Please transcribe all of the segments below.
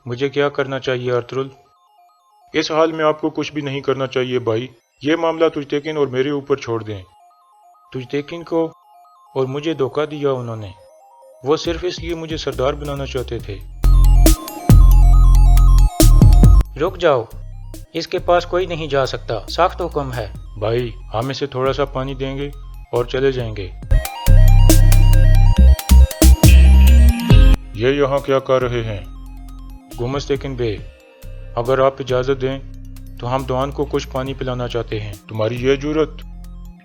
مجھے کیا کرنا چاہیے ارطغرل؟ اس حال میں آپ کو کچھ بھی نہیں کرنا چاہیے بھائی، یہ معاملہ تجتیکن اور میرے اوپر چھوڑ دیں۔ تجتیکن کو اور مجھے دھوکہ دیا انہوں نے، وہ صرف اس لیے مجھے سردار بنانا چاہتے تھے۔ رک جاؤ، اس کے پاس کوئی نہیں جا سکتا، سخت حکم ہے۔ بھائی ہم اسے تھوڑا سا پانی دیں گے اور چلے جائیں گے۔ یہ یہاں کیا کر رہے ہیں؟ گمستیکن بے، اگر آپ اجازت دیں تو ہم دوان کو کچھ پانی پلانا چاہتے ہیں۔ تمہاری یہ جرت،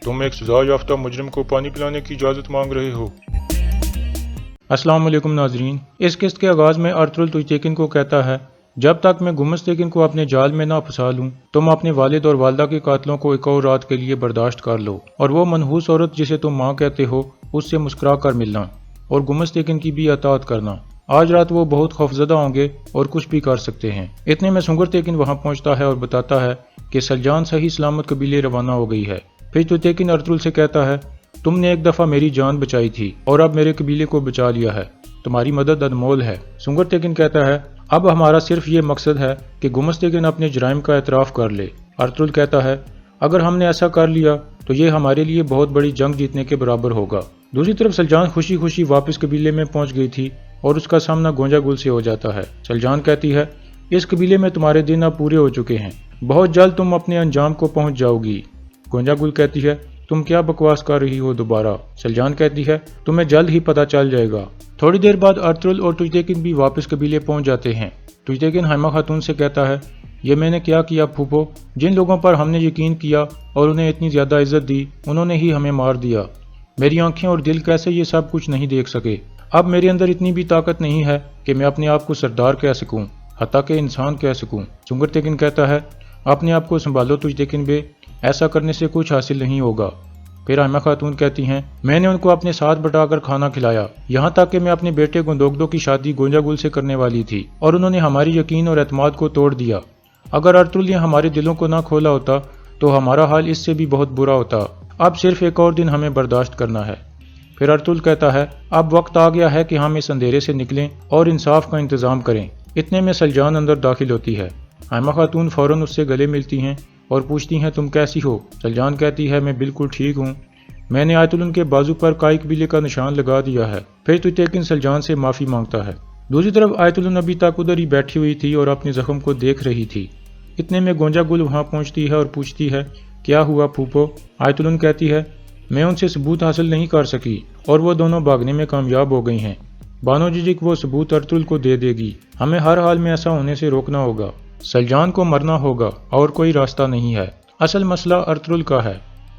تم ایک سزا یافتہ مجرم کو پانی پلانے کی اجازت مانگ رہے ہو؟ السلام علیکم ناظرین، اس قسط کے آغاز میں ارطغرل تجتیکن کو کہتا ہے، جب تک میں گمستیکن کو اپنے جال میں نہ پھنسا لوں تم اپنے والد اور والدہ کے قاتلوں کو ایک اور رات کے لیے برداشت کر لو، اور وہ منحوس عورت جسے تم ماں کہتے ہو اس سے مسکرا کر ملنا اور گمستیکن کی بھی اطاعت کرنا۔ آج رات وہ بہت خوفزدہ ہوں گے اور کچھ بھی کر سکتے ہیں۔ اتنے میں سنگرتیکن وہاں پہنچتا ہے اور بتاتا ہے کہ سلجان صحیح سلامت قبیلے روانہ ہو گئی ہے۔ پھر تجتیکن ارطغرل سے کہتا ہے، تم نے ایک دفعہ میری جان بچائی تھی اور اب میرے قبیلے کو بچا لیا ہے، تمہاری مدد انمول ہے۔ سنگرتیکن کہتا ہے، اب ہمارا صرف یہ مقصد ہے کہ گمستیکن اپنے جرائم کا اعتراف کر لے۔ ارطغرل کہتا ہے، اگر ہم نے ایسا کر لیا تو یہ ہمارے لیے بہت بڑی جنگ جیتنے کے برابر ہوگا۔ دوسری طرف سلجان خوشی خوشی واپس قبیلے میں پہنچ گئی تھی اور اس کا سامنا گونجا گل سے ہو جاتا ہے۔ سلجان کہتی ہے، اس قبیلے میں تمہارے دن اب پورے ہو چکے ہیں، بہت جلد تم اپنے انجام کو پہنچ جاؤ گی۔ گونجا گل کہتی ہے، تم کیا بکواس کر رہی ہو دوبارہ؟ سلجان کہتی ہے، تمہیں جلد ہی پتہ چل جائے گا۔ تھوڑی دیر بعد ارطغرل اور تجتیکن بھی واپس قبیلے پہنچ جاتے ہیں۔ تجتیکن حائمہ خاتون سے کہتا ہے، یہ میں نے کیا کیا پھوپھو؟ جن لوگوں پر ہم نے یقین کیا اور انہیں اتنی زیادہ عزت دی انہوں نے ہی ہمیں مار دیا۔ میری آنکھیں اور دل کیسے یہ سب کچھ نہیں دیکھ سکے؟ اب میرے اندر اتنی بھی طاقت نہیں ہے کہ میں اپنے آپ کو سردار کہہ سکوں، حتیٰ کہ انسان کہہ سکوں۔ سنگرتیکن کہتا ہے، اپنے آپ کو سنبھالو تجتیکن بے، ایسا کرنے سے کچھ حاصل نہیں ہوگا۔ پھر حائمہ خاتون کہتی ہیں، میں نے ان کو اپنے ساتھ بٹا کر کھانا کھلایا، یہاں تک کہ میں اپنے بیٹے گندوگدو کی شادی گونجا گل سے کرنے والی تھی اور انہوں نے ہماری یقین اور اعتماد کو توڑ دیا۔ اگر ارطغرل نے ہمارے دلوں کو نہ کھولا ہوتا تو ہمارا حال اس سے بھی بہت برا ہوتا۔ اب صرف ایک اور دن ہمیں برداشت کرنا ہے۔ پھر ارطغرل کہتا ہے، اب وقت آ گیا ہے کہ ہم اس اندھیرے سے نکلیں اور انصاف کا انتظام کریں۔ اتنے میں سلجان اندر داخل ہوتی ہے۔ حائمہ خاتون فوراً اس سے گلے ملتی ہیں اور پوچھتی ہیں، تم کیسی ہو؟ سلجان کہتی ہے، میں بالکل ٹھیک ہوں، میں نے آیت اللہ کے بازو پر کائی قبیلے کا نشان لگا دیا ہے۔ پھر تجتیکن سلجان سے معافی مانگتا ہے۔ دوسری طرف آیت اللہ ابھی تک ادھر ہی بیٹھی ہوئی تھی اور اپنے زخم کو دیکھ رہی تھی۔ اتنے میں گونجا گل وہاں پہنچتی ہے اور پوچھتی ہے، کیا ہوا پھوپھو؟ آیت اللہ کہتی ہے، میں ان سے ثبوت حاصل نہیں کر سکی اور وہ دونوں بھاگنے میں کامیاب ہو گئی ہیں۔ بانو ججک وہ ثبوت ارطغرل کو دے دے گی، ہمیں ہر حال میں ایسا ہونے سے روکنا ہوگا۔ سلجان کو مرنا ہوگا اور کوئی راستہ نہیں ہے، اصل مسئلہ ارطغرل کا ہے،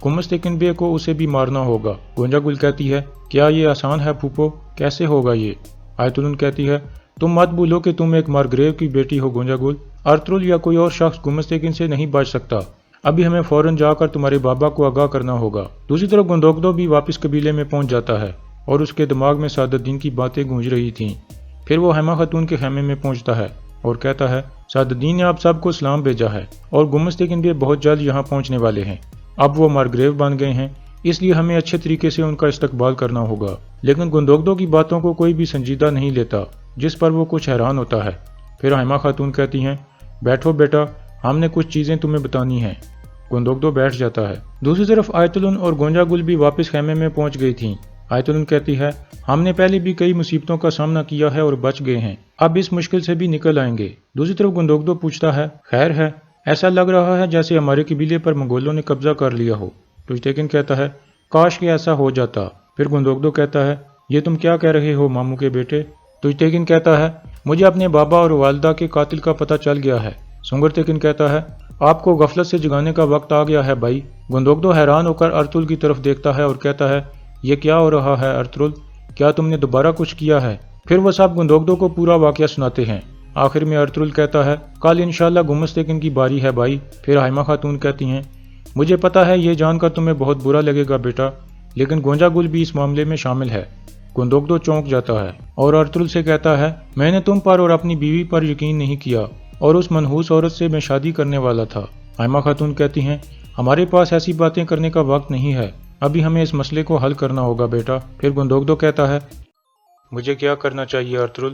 گمستیکن بے کو اسے بھی مارنا ہوگا۔ گونجا گل کہتی ہے، کیا یہ آسان ہے پھوپھو؟ کیسے ہوگا یہ؟ آیت اللہ کہتی ہے، تم مت بھولو کہ تم ایک مارگریو کی بیٹی ہو گونجا گل، ارطغرل یا کوئی اور شخص گمستیکن سے نہیں بچ سکتا۔ ابھی ہمیں فوراً جا کر تمہارے بابا کو آگاہ کرنا ہوگا۔ دوسری طرف گندوگدو بھی واپس قبیلے میں پہنچ جاتا ہے اور اس کے دماغ میں سعادت دین کی باتیں گونج رہی تھیں۔ پھر وہ حائمہ خاتون کے خیمے میں پہنچتا ہے اور کہتا ہے، سعادت دین نے آپ سب کو سلام بھیجا ہے اور گمستیکن بھی بہت جلد یہاں پہنچنے والے ہیں۔ اب وہ مارگریو بن گئے ہیں، اس لیے ہمیں اچھے طریقے سے ان کا استقبال کرنا ہوگا۔ لیکن گندوگدو کی باتوں کو کوئی بھی سنجیدہ نہیں لیتا، جس پر وہ کچھ حیران ہوتا ہے۔ پھر حائمہ خاتون کہتی ہیں، بیٹھو بیٹا، ہم نے کچھ چیزیں تمہیں بتانی ہیں۔ گندوگدو بیٹھ جاتا ہے۔ دوسری طرف آیت اللہ اور گونجا گل بھی واپس خیمے میں پہنچ گئی تھیں۔ آیت اللہ کہتی ہے، ہم نے پہلے بھی کئی مصیبتوں کا سامنا کیا ہے اور بچ گئے ہیں، اب اس مشکل سے بھی نکل آئیں گے۔ دوسری طرف گندوگدو پوچھتا ہے، خیر ہے؟ ایسا لگ رہا ہے جیسے ہمارے قبیلے پر منگولوں نے قبضہ کر لیا ہو۔ تجتیکن کہتا ہے، کاش کہ ایسا ہو جاتا۔ پھر گندوگدو کہتا ہے، یہ تم کیا کہہ رہے ہو ماموں کے بیٹے؟ تجتیکن کہتا ہے، مجھے اپنے بابا اور والدہ کے قاتل کا پتہ چل گیا ہے۔ سنگرتیکن کہتا ہے، آپ کو غفلت سے جگانے کا وقت آ گیا ہے بھائی۔ گندوگدو حیران ہو کر ارطغرل کی طرف دیکھتا ہے اور کہتا ہے، یہ کیا ہو رہا ہے ارطغرل؟ کیا تم نے دوبارہ کچھ کیا ہے؟ پھر وہ سب گندوگدو کو پورا واقعہ سناتے ہیں۔ آخر میں ارطغرل کہتا ہے، کل انشاءاللہ گمستیکن کی باری ہے بھائی۔ پھر حائمہ خاتون کہتی ہیں، مجھے پتا ہے یہ جان کر تمہیں بہت برا لگے گا بیٹا، لیکن گونجا گل بھی اس معاملے میں شامل ہے۔ گندوگدو چونک جاتا ہے اور ارطغرل سے کہتا ہے، میں نے تم پر اور اپنی بیوی پر یقین نہیں کیا اور اس منحوس عورت سے میں شادی کرنے والا تھا۔ حائمہ خاتون کہتی ہیں، ہمارے پاس ایسی باتیں کرنے کا وقت نہیں ہے، ابھی ہمیں اس مسئلے کو حل کرنا ہوگا بیٹا۔ پھر گندوگدو کہتا ہے، مجھے کیا کرنا چاہیے ارطغرل؟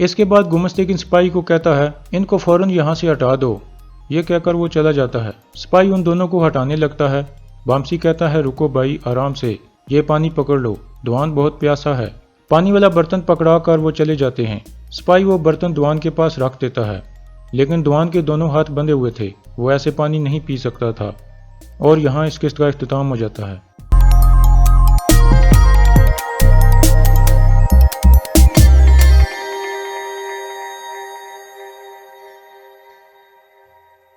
اس کے بعد گمستگین سپاہی کو کہتا ہے ان کو فوراً یہاں سے ہٹا دو۔ یہ کہہ کر وہ چلا جاتا ہے۔ سپاہی ان دونوں کو ہٹانے لگتا ہے۔ بامسی کہتا ہے رکو بھائی، آرام سے، یہ پانی پکڑ لو، دوان بہت پیاسا ہے۔ پانی والا برتن پکڑا کر وہ چلے جاتے ہیں۔ سپاہی وہ برتن دوان کے پاس رکھ دیتا ہے، لیکن دوان کے دونوں ہاتھ بندھے ہوئے تھے، وہ ایسے پانی نہیں پی سکتا تھا۔ اور یہاں اس قسط کا اختتام ہو جاتا ہے۔